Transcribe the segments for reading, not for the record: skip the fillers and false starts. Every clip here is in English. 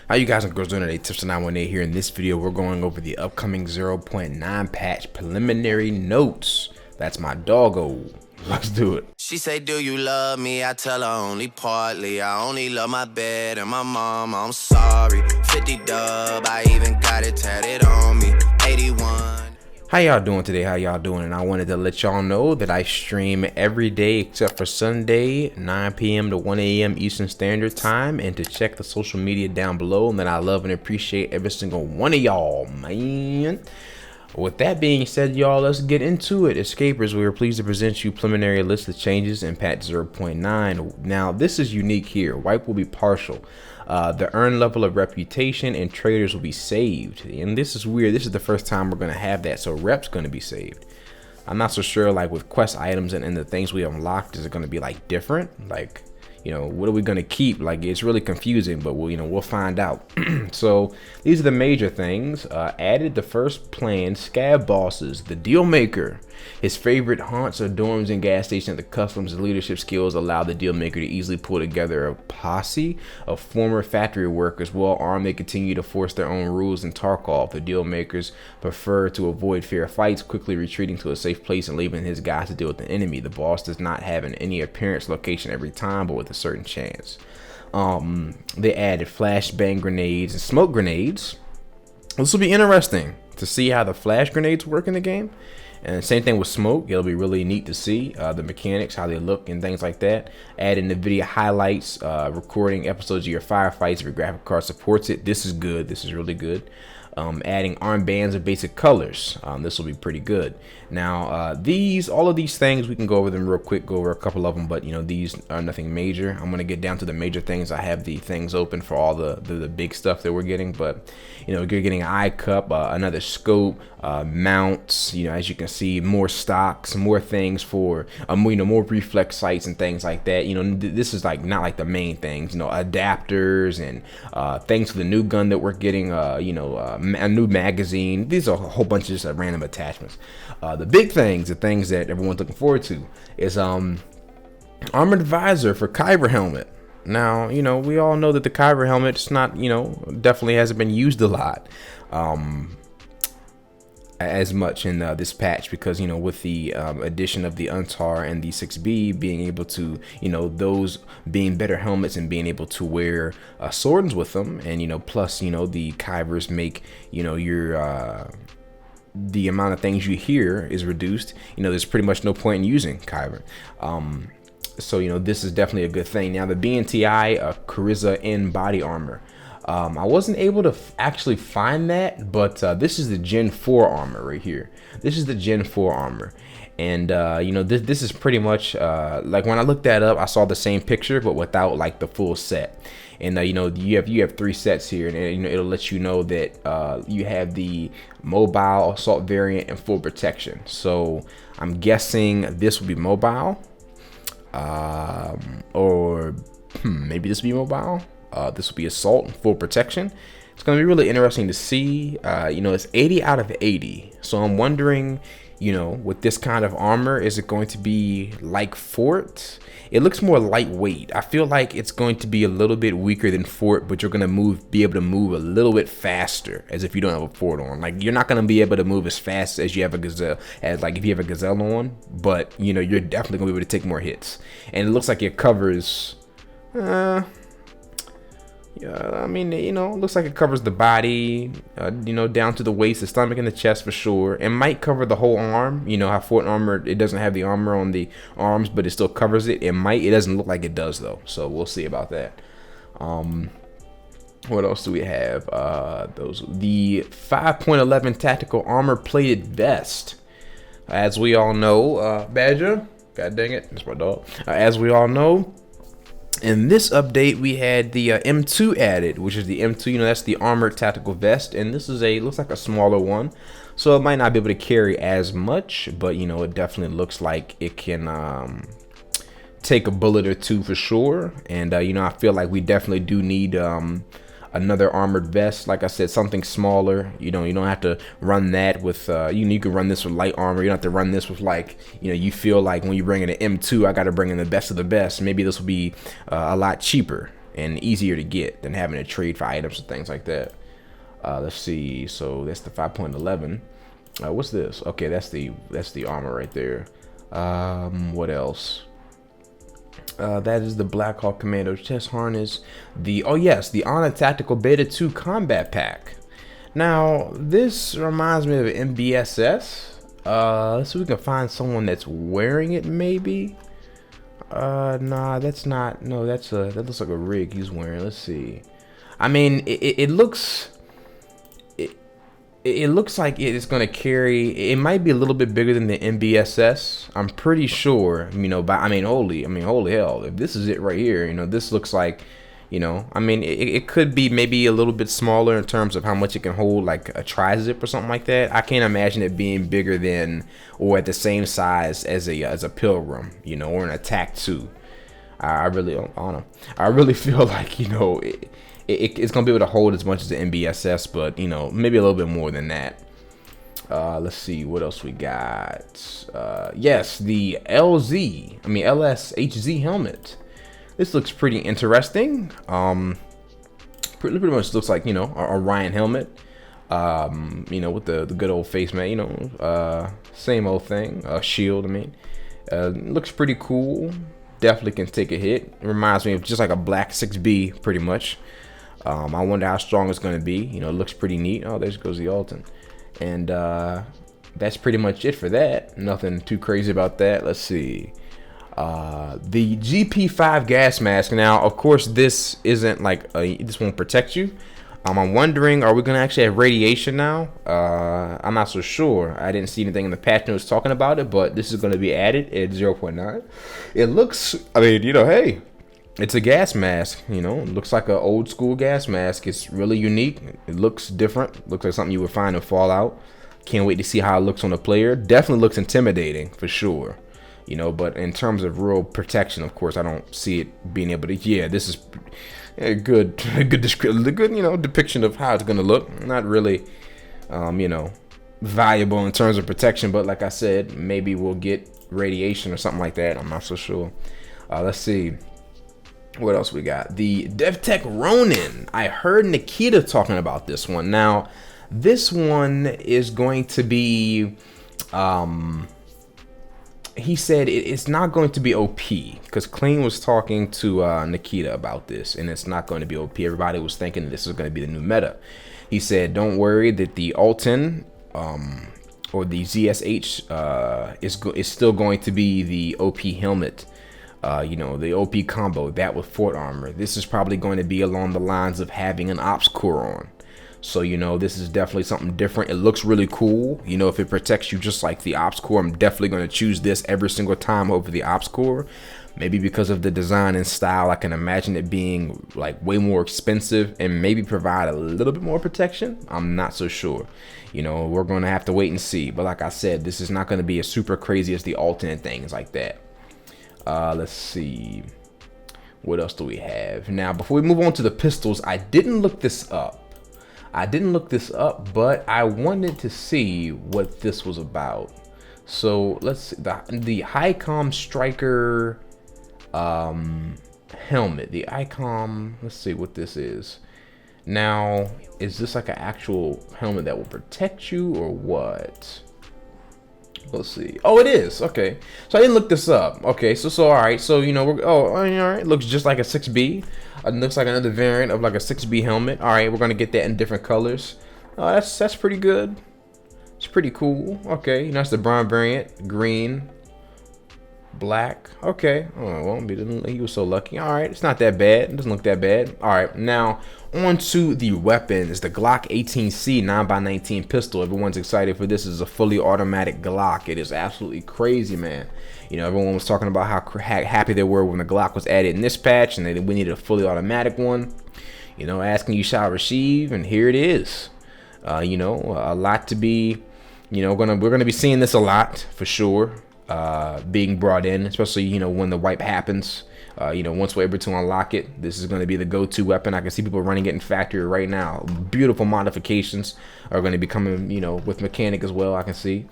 How you guys and girls doing today? Tips 918 here. In this video, we're going over the upcoming 0.9 patch preliminary notes. That's my doggo. Let's do it. She say, do you love me? I tell her only partly. I only love my bed and my mom. I'm sorry. 50 dub, I even got it tatted on me. 81. How y'all doing today? How y'all doing? And I wanted to let y'all know that I stream every day except for Sunday, 9 p.m. to 1 a.m. Eastern Standard Time, and to check the social media down below, and that I love and appreciate every single one of y'all, man. With that being said, y'all, let's get into it. Escapers, we are pleased to present you preliminary list of changes in patch 0.9. Now, this is unique here. Wipe will be partial. The earned level of reputation and traders will be saved. And this is weird. This is the first time we're going to have that. So rep's going to be saved. I'm not so sure, like, with quest items and the things we unlocked, is it going to be, like, different? Like, you know, what are we going to keep? Like, it's really confusing, but we'll find out. So these are the major things. Added the first planned Scav bosses, the Dealmaker. His favorite haunts are dorms and gas stations. The customs and leadership skills allow the Dealmaker to easily pull together a posse of former factory workers. Well armed, they continue to force their own rules in Tarkov. The Dealmakers prefer to avoid fair fights, quickly retreating to a safe place and leaving his guys to deal with the enemy. The boss does not have any appearance location every time, but with a certain chance. They added flashbang grenades and smoke grenades. This will be interesting to see how the flash grenades work in the game. And same thing with smoke. It'll be really neat to see the mechanics, how they look and things like that. Adding the video highlights, recording episodes of your firefights if your graphic card supports it. This is good. This is really good. Adding armbands of basic colors. This will be pretty good. Now, all of these things, we can go over them real quick, go over a couple of them, but these are nothing major. I'm going to get down to the major things. I have the things open for all the big stuff that we're getting, but you're getting an eye cup, another scope, mounts, as you can see, more stocks, more things for, more reflex sights and things like that. This is like not like the main things, adapters and things for the new gun that we're getting, a new magazine. These are a whole bunch of just random attachments. The big things, the things that everyone's looking forward to, is armored visor for Kyber helmet. Now, we all know that the Kyber helmet's not, definitely hasn't been used a lot as much in this patch, because with the addition of the Untar and the 6B being able to, those being better helmets and being able to wear swords with them, and plus the Kybers make your the amount of things you hear is reduced. There's pretty much no point in using Kyber. So this is definitely a good thing. Now the BNTI Kariza in body armor. I wasn't able to actually find that, but this is the Gen 4 armor right here. This is the Gen 4 armor. And this is pretty much like when I looked that up, I saw the same picture but without like the full set. And you have 3 sets here, and it'll let you know that you have the mobile assault variant and full protection. So I'm guessing this will be mobile, or maybe this will be mobile. This will be assault and full protection. It's going to be really interesting to see. It's 80 out of 80. So I'm wondering, with this kind of armor, is it going to be like Fort? It looks more lightweight. I feel like it's going to be a little bit weaker than Fort, but you're going to be able to move a little bit faster, as if you don't have a Fort on. Like, you're not going to be able to move as fast as you have a Gazelle, as like if you have a Gazelle on, but you're definitely going to be able to take more hits. And it looks like it covers I mean, it looks like it covers the body, down to the waist, the stomach, and the chest for sure. It might cover the whole arm. How Fort armor, it doesn't have the armor on the arms, but it still covers it. It doesn't look like it does though. So we'll see about that. What else do we have? The 5.11 tactical armor plated vest. As we all know, Badger, god dang it, that's my dog. As we all know, in this update, we had the M2 added, which is the M2, that's the armored tactical vest, and this is looks like a smaller one, so it might not be able to carry as much, but it definitely looks like it can take a bullet or two for sure. And I feel like we definitely do need another armored vest. Like I said, something smaller. You don't have to run that with you can run this with light armor. You don't have to run this with, like, you feel like when you bring in an M2, I got to bring in the best of the best. Maybe this will be a lot cheaper. and easier to get than having to trade for items and things like that. Let's see. So that's the 5.11. What's this? Okay, that's the armor right there. What else? That is the Blackhawk Commandos chest harness. The Honor Tactical Beta 2 Combat Pack. Now this reminds me of MBSS. Let's see if we can find someone that's wearing it. Maybe. Nah, that's not. No, that looks like a rig he's wearing. Let's see. I mean, it looks. It looks like it's gonna carry. It might be a little bit bigger than the MBSS. I'm pretty sure. You know, but I mean, holy hell! If this is it right here, you know, this looks like, you know, I mean, it could be maybe a little bit smaller in terms of how much it can hold, like a tri-zip or something like that. I can't imagine it being bigger than or at the same size as a Pilgrim, you know, or an Attack 2. I really don't know. I really feel like, you know, it's gonna be able to hold as much as the MBSS, but you know, maybe a little bit more than that. Let's see what else we got. Yes, the LSHZ helmet. This looks pretty interesting. Pretty much looks like, you know, a Orion helmet. You know, with the good old face, man. You know, same old thing. Shield. I mean, looks pretty cool. Definitely can take a hit. It reminds me of just like a black 6B, pretty much. I wonder how strong it's going to be. You know, it looks pretty neat. Oh, there goes the Alton. And that's pretty much it for that. Nothing too crazy about that. Let's see. The Gp5 Gas Mask. Now, of course, this isn't like this won't protect you. I'm wondering, are we going to actually have radiation now? I'm not so sure. I didn't see anything in the patch notes talking about it, but this is going to be added at 0.9. It looks, I mean, you know, hey. It's a gas mask, you know. It looks like an old school gas mask. It's really unique. It looks different. Looks like something you would find in Fallout. Can't wait to see how it looks on the player. Definitely looks intimidating for sure, you know. But in terms of real protection, of course, I don't see it being able to. Yeah, this is a good description, you know, depiction of how it's gonna look. Not really, you know, valuable in terms of protection, but like I said, maybe we'll get radiation or something like that. I'm not so sure. Let's see. What else we got? The DevTech Ronin. I heard Nikita talking about this one. Now, this one is going to be, he said it's not going to be OP, because Clean was talking to Nikita about this, and it's not going to be OP. Everybody was thinking this is going to be the new meta. He said, don't worry that the Alton, or the ZSH, is still going to be the OP helmet. You know, the OP combo, that with Fort Armor. This is probably going to be along the lines of having an Ops Core on. So, you know, this is definitely something different. It looks really cool. You know, if it protects you just like the Ops Core, I'm definitely going to choose this every single time over the Ops Core. Maybe because of the design and style, I can imagine it being like way more expensive and maybe provide a little bit more protection. I'm not so sure. You know, we're going to have to wait and see. But like I said, this is not going to be as super crazy as the alternate things like that. Let's see. What else do we have? Now, before we move on to the pistols, I didn't look this up. But I wanted to see what this was about. So let's see. The HiCom Striker helmet. The ICOM. Let's see what this is. Now, is this like an actual helmet that will protect you or what? Let's see. Oh, it is. Okay. So I didn't look this up. Okay. So all right. So, you know, all right. Looks just like a 6B. Looks like another variant of like a 6B helmet. All right. We're going to get that in different colors. That's pretty good. It's pretty cool. Okay. That's the brown variant. Green. Black. Okay. Oh, well, he was so lucky. All right. It's not that bad. It doesn't look that bad. All right. Now, on to the weapons. The Glock 18C 9x19 pistol. Everyone's excited for this. This is a fully automatic Glock. It is absolutely crazy, man. You know, everyone was talking about how happy they were when the Glock was added in this patch, and we needed a fully automatic one. You know, asking you shall receive, and here it is. You know, a lot to be. You know, we're gonna be seeing this a lot for sure. Being brought in, especially, you know, when the wipe happens. You know, once we're able to unlock it, this is going to be the go-to weapon. I can see people running it in factory right now. Beautiful modifications are going to be coming, you know, with mechanic as well. I can see.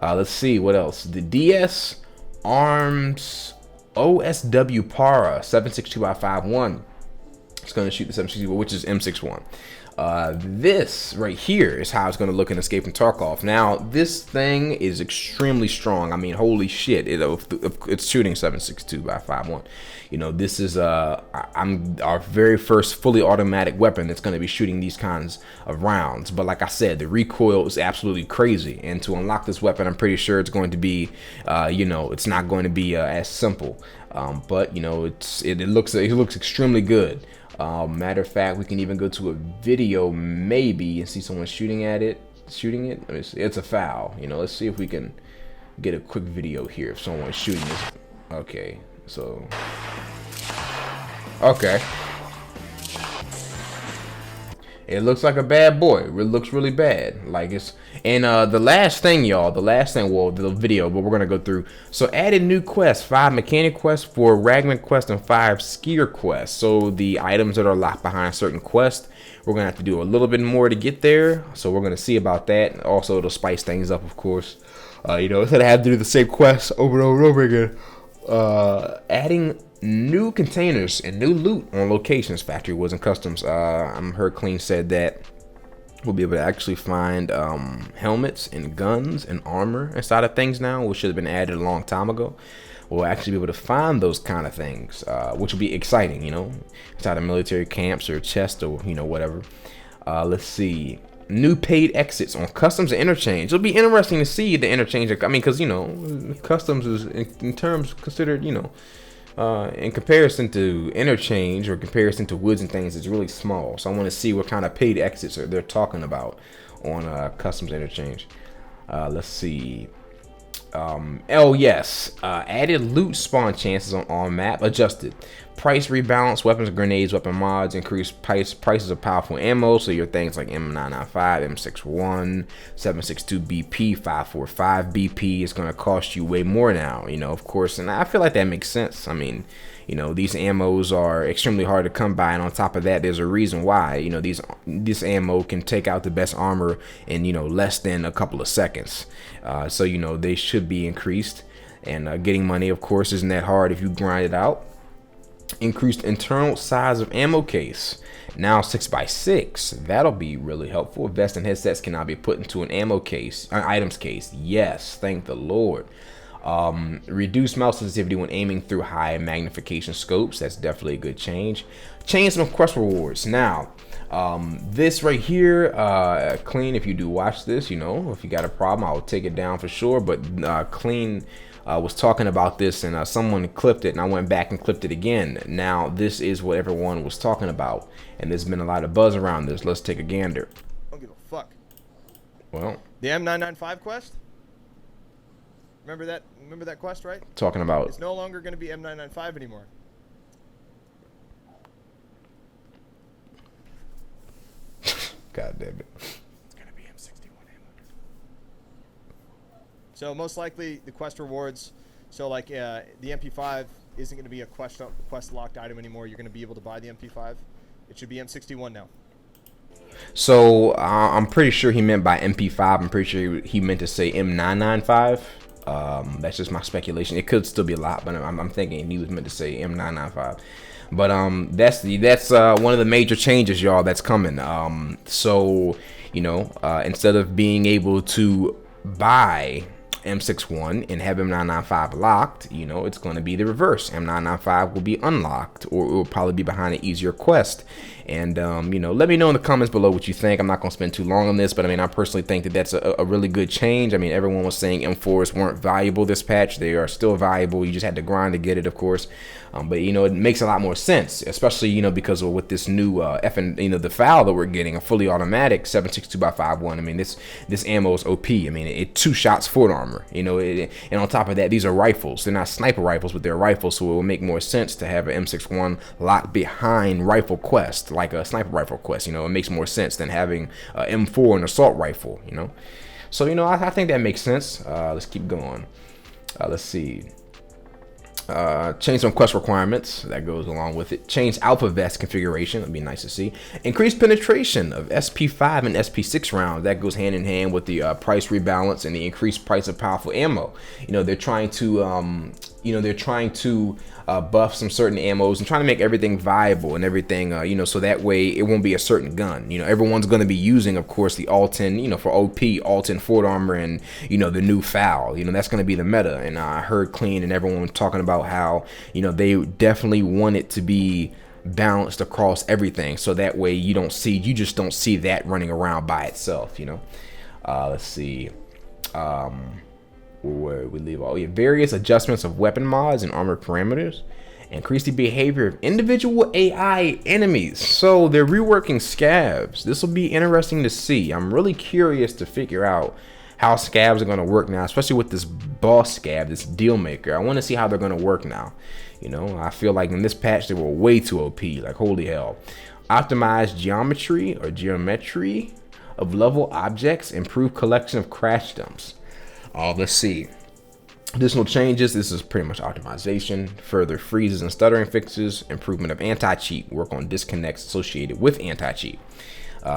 Let's see what else. The DS Arms OSW Para 762x51. It's going to shoot the 762, which is M61. This right here is how it's going to look in Escape from Tarkov. Now, this thing is extremely strong. I mean, holy shit! It's shooting 762 by 5.1. You know, this is our very first fully automatic weapon that's going to be shooting these kinds of rounds. But like I said, the recoil is absolutely crazy, and to unlock this weapon, I'm pretty sure it's going to be, you know, it's not going to be as simple. But you know, it looks extremely good. Matter of fact, we can even go to a video maybe and see someone shooting it. It's a foul. You know, let's see if we can get a quick video here if someone's shooting this. Okay, so okay, it looks like a bad boy. It looks really bad. Like it's and the last thing, y'all. Well, the video, but we're gonna go through. So added new quests: 5 mechanic quests, 4 ragman quests, and 5 skier quests. So the items that are locked behind certain quests, we're gonna have to do a little bit more to get there. So we're gonna see about that. Also, it'll spice things up, of course. You know, instead of having to do the same quests over and over and over again. Adding new containers and new loot on locations, factory woods and customs. I'm heard Clean said that we'll be able to actually find helmets and guns and armor inside of things now, which should have been added a long time ago. We'll actually be able to find those kind of things, which will be exciting, you know, inside of military camps or chests or, you know, whatever. Let's see. New paid exits on customs and interchange. It'll be interesting to see the interchange. I mean, because, you know, customs is in terms considered, you know, in comparison to interchange or comparison to woods and things, it's really small. So I want to see what kind of paid exits they're talking about on customs interchange. Let's see. Oh yes, added loot spawn chances on map adjusted. Price rebalance, weapons, grenades, weapon mods, increased prices of powerful ammo. So your things like M995, M61, 762 BP, 545 BP is going to cost you way more now, you know, of course. And I feel like that makes sense. I mean, you know, these ammos are extremely hard to come by, and on top of that, there's a reason why. You know, this ammo can take out the best armor in, you know, less than a couple of seconds. So, you know, they should be increased. And getting money, of course, isn't that hard if you grind it out. Increased internal size of ammo case, now 6x6. That'll be really helpful. Vest and headsets can now be put into an ammo case, items case. Yes, thank the Lord. Reduce mouse sensitivity when aiming through high magnification scopes. That's definitely a good change. Change some quest rewards. Now, this right here, Clean, if you do watch this, you know, if you got a problem, I'll take it down for sure. But Clean was talking about this, and someone clipped it, and I went back and clipped it again. Now, this is what everyone was talking about, and there's been a lot of buzz around this. Let's take a gander. Don't give a fuck. Well, the M995 quest? Remember that quest, right? Talking about it's no longer going to be M995 anymore. God damn it. It's going to be M61 ammo. So most likely the quest rewards, so like the MP5 isn't going to be a quest locked item anymore. You're going to be able to buy the MP5. It should be M61 now. So I'm pretty sure he meant by MP5. I'm pretty sure he meant to say M995. That's just my speculation. It could still be a lot, but I'm thinking he was meant to say M995. But that's one of the major changes, y'all, that's coming. So, you know, instead of being able to buy M61 and have M995 locked, you know, it's going to be the reverse. M995 will be unlocked, or it will probably be behind an easier quest. And you know, let me know in the comments below what you think. I'm not going to spend too long on this, but I mean, I personally think that that's a really good change. I mean, everyone was saying M4s weren't valuable this patch. They are still valuable. You just had to grind to get it, of course. But you know, it makes a lot more sense, especially, you know, because of with this new you know, the FAL that we're getting, a fully automatic 7.62x5.1. I mean, this ammo is OP. I mean, it 2 shots forward armor, you know, and on top of that, these are rifles. They're not sniper rifles, but they're rifles, so it will make more sense to have an M61 locked behind rifle quest, like a sniper rifle quest. You know, it makes more sense than having M4 an assault rifle, you know. So, you know, I think that makes sense. Let's keep going. Let's see. Change some quest requirements, that goes along with it. Change alpha vest configuration, that'd be nice to see. Increase penetration of SP5 and SP6 rounds, that goes hand in hand with the price rebalance and the increased price of powerful ammo. You know, they're trying to you know, they're trying to buff some certain ammos and trying to make everything viable and everything, you know, so that way it won't be a certain gun. You know, everyone's going to be using, of course, the Alton, you know, for OP, Alton Fort Armor, and, you know, the new FAL. You know, that's going to be the meta. And I heard Clean and everyone talking about how, you know, they definitely want it to be balanced across everything, so that way you just don't see that running around by itself, you know. Let's see. Where we leave all various adjustments of weapon mods and armor parameters, increase the behavior of individual AI enemies. So they're reworking scavs. This will be interesting to see. I'm really curious to figure out how scavs are going to work now, especially with this boss scav, this Dealmaker. I want to see how they're going to work now. You know, I feel like in this patch they were way too OP, like holy hell. Optimized geometry of level objects, improved collection of crash dumps. Let's see. Additional changes. This is pretty much optimization. Further freezes and stuttering fixes. Improvement of anti-cheat. Work on disconnects associated with anti-cheat.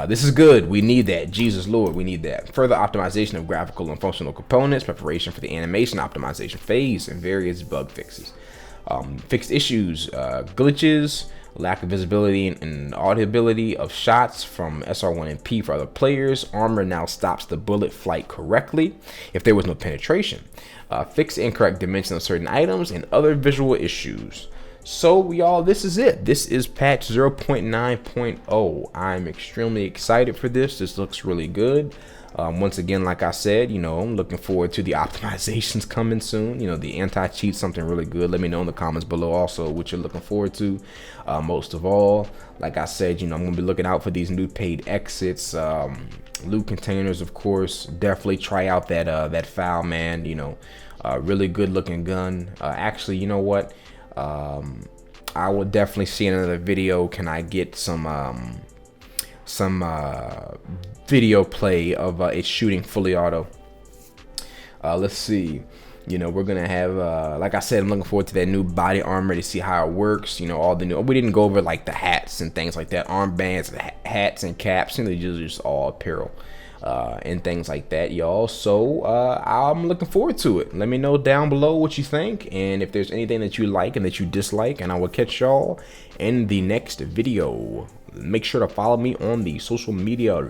This is good. We need that. Jesus Lord, we need that. Further optimization of graphical and functional components. Preparation for the animation optimization phase and various bug fixes. Fixed issues, glitches, lack of visibility and audibility of shots from SR1MP for other players. Armor now stops the bullet flight correctly if there was no penetration. Fix incorrect dimension of certain items and other visual issues. So y'all, this is it. This is patch 0.9.0. I'm extremely excited for this. This looks really good. Once again, like I said, you know, I'm looking forward to the optimizations coming soon. You know, the anti-cheat, something really good. Let me know in the comments below also what you're looking forward to. Most of all, like I said, you know, I'm going to be looking out for these new paid exits, loot containers, of course. Definitely try out that FAL, man. You know, really good looking gun. Actually, you know what? I will definitely see in another video. Can I get some video play of it shooting fully auto? Let's see. You know, we're gonna have like I said, I'm looking forward to that new body armor to see how it works. You know, all the new, we didn't go over like the hats and things like that, armbands, hats and caps, and they're just all apparel and things like that, y'all. So I'm looking forward to it. Let me know down below what you think, and if there's anything that you like and that you dislike, and I will catch y'all in the next video. Make sure to follow me on the social media.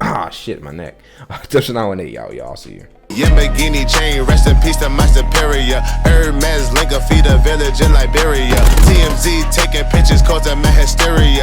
Ah, shit, my neck. Touching on it, y'all. See you. Yamagini chain, rest in peace to my superior. Hermes link a feed a village in Liberia. TMZ taking pictures causing my hysteria.